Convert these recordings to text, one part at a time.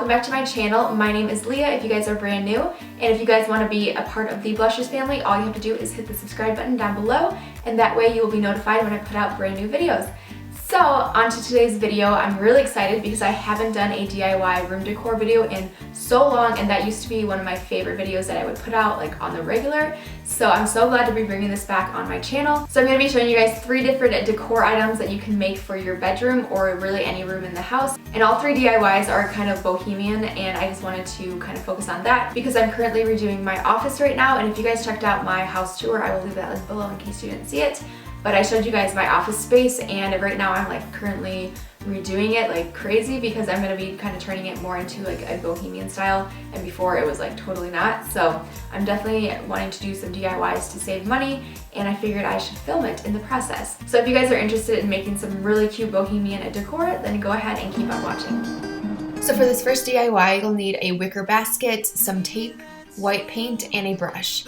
welcome back to my channel. My name is Leah if you guys are brand new, and if you guys want to be a part of the Blushers family, all you have to do is hit the subscribe button down below, and that way you will be notified when I put out brand new videos. So on to today's video. I'm really excited because I haven't done a DIY room decor video in so long, and that used to be one of my favorite videos that I would put out like on the regular. So I'm so glad to be bringing this back on my channel. So I'm going to be showing you guys 3 different decor items that you can make for your bedroom or really any room in the house. And all 3 DIYs are kind of bohemian, and I just wanted to kind of focus on that because I'm currently redoing my office right now. And if you guys checked out my house tour, I will leave that link below in case you didn't see it. But I showed you guys my office space, and right now I'm like currently redoing it like crazy because I'm going to be kind of turning it more into like a bohemian style, and before it was like totally not. So I'm definitely wanting to do some DIYs to save money, and I figured I should film it in the process. So if you guys are interested in making some really cute bohemian decor, then go ahead and keep on watching. So for this first DIY, you'll need a wicker basket, some tape, white paint, and a brush.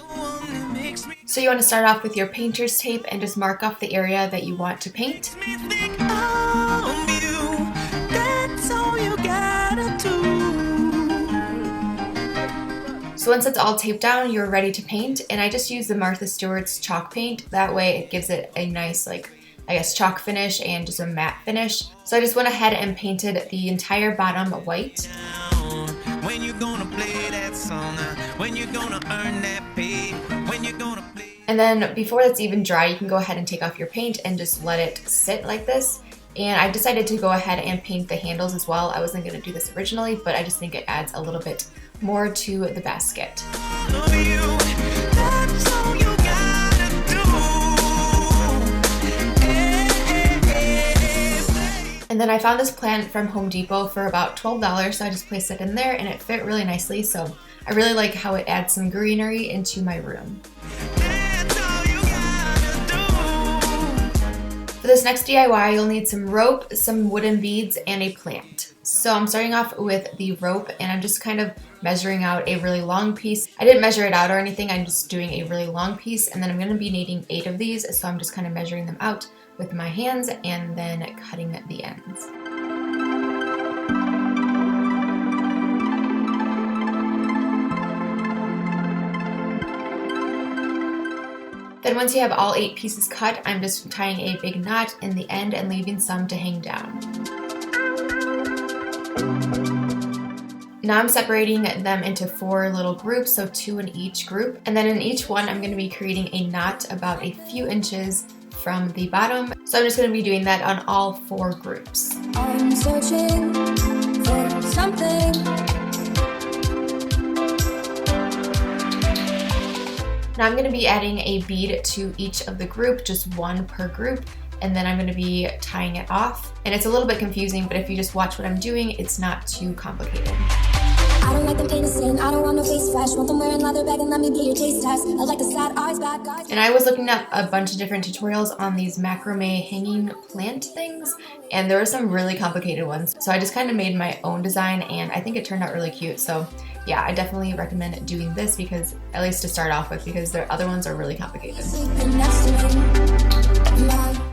So you want to start off with your painter's tape and just mark off the area that you want to paint. So once it's all taped down, you're ready to paint, and I just use the Martha Stewart's chalk paint. That way it gives it a nice, like, I guess, chalk finish and just a matte finish. So I just went ahead and painted the entire bottom white. When you're gonna play that song, when you're gonna earn that pay, when you're gonna play. And then before it's even dry, you can go ahead and take off your paint and just let it sit like this. And I decided to go ahead and paint the handles as well. I wasn't gonna do this originally, but I just think it adds a little bit more to the basket. And then I found this plant from Home Depot for about $12, so I just placed it in there and it fit really nicely. So I really like how it adds some greenery into my room. For this next DIY, you'll need some rope, some wooden beads, and a plant. So I'm starting off with the rope, and I'm just kind of measuring out a really long piece. I didn't measure it out or anything, I'm just doing a really long piece, and then I'm going to be needing 8 of these, so I'm just kind of measuring them out with my hands and then cutting the ends. Then once you have all 8 pieces cut, I'm just tying a big knot in the end and leaving some to hang down. Now I'm separating them into 4 little groups, so 2 in each group. And then in each one, I'm going to be creating a knot about a few inches from the bottom. So I'm just going to be doing that on all 4 groups. I'm searching for something. Now I'm going to be adding a bead to each of the group, just 1 per group, and then I'm going to be tying it off. And it's a little bit confusing, but if you just watch what I'm doing, it's not too complicated. I don't like them innocent, I don't want no face flash, want them wearing leather bag and let me be your taste test. I like the sad eyes, bad guys. And I was looking up a bunch of different tutorials on these macrame hanging plant things, and there were some really complicated ones. So I just kind of made my own design, and I think it turned out really cute. So yeah, I definitely recommend doing this because, at least to start off with, because the other ones are really complicated.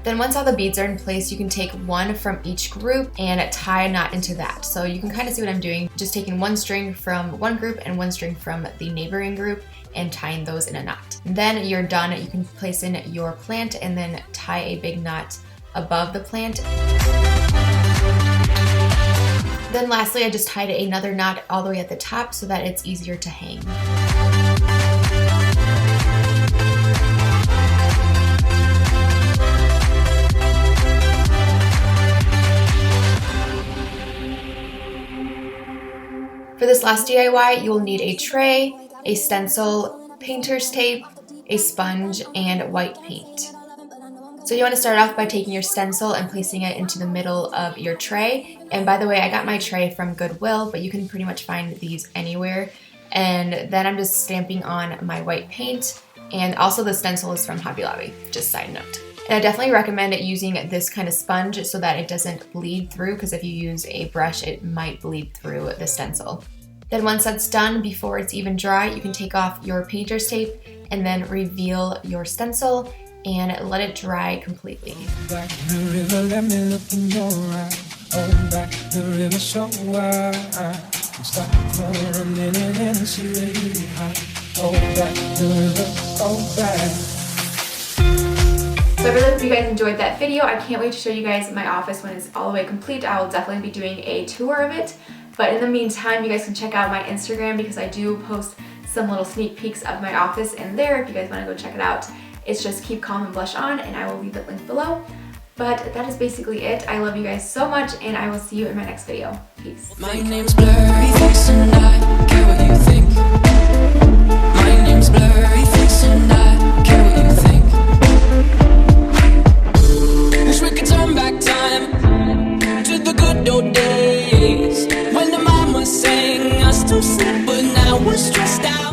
Then once all the beads are in place, you can take 1 from each group and tie a knot into that. So you can kind of see what I'm doing, just taking 1 string from one group and 1 string from the neighboring group and tying those in a knot. And then you're done. You can place in your plant and then tie a big knot above the plant. Then lastly, I just tied another knot all the way at the top so that it's easier to hang. For this last DIY, you will need a tray, a stencil, painter's tape, a sponge, and white paint. So you want to start off by taking your stencil and placing it into the middle of your tray. And by the way, I got my tray from Goodwill, but you can pretty much find these anywhere. And then I'm just stamping on my white paint, and also the stencil is from Hobby Lobby, just side note. And I definitely recommend using this kind of sponge so that it doesn't bleed through, because if you use a brush, it might bleed through the stencil. Then once that's done, before it's even dry, you can take off your painter's tape and then reveal your stencil and let it dry completely. Back the river, let me look in your eye. Oh, back the river so wide. Stop running and she really hot. Oh, back, oh, back. So I really hope you guys enjoyed that video. I can't wait to show you guys my office when it's all the way complete. I will definitely be doing a tour of it. But in the meantime, you guys can check out my Instagram because I do post some little sneak peeks of my office in there if you guys want to go check it out. It's just Keep Calm and Blush On, and I will leave it linked below. But that is basically it. I love you guys so much, and I will see you in my next video. Peace. My name's Blurry Face and I care what you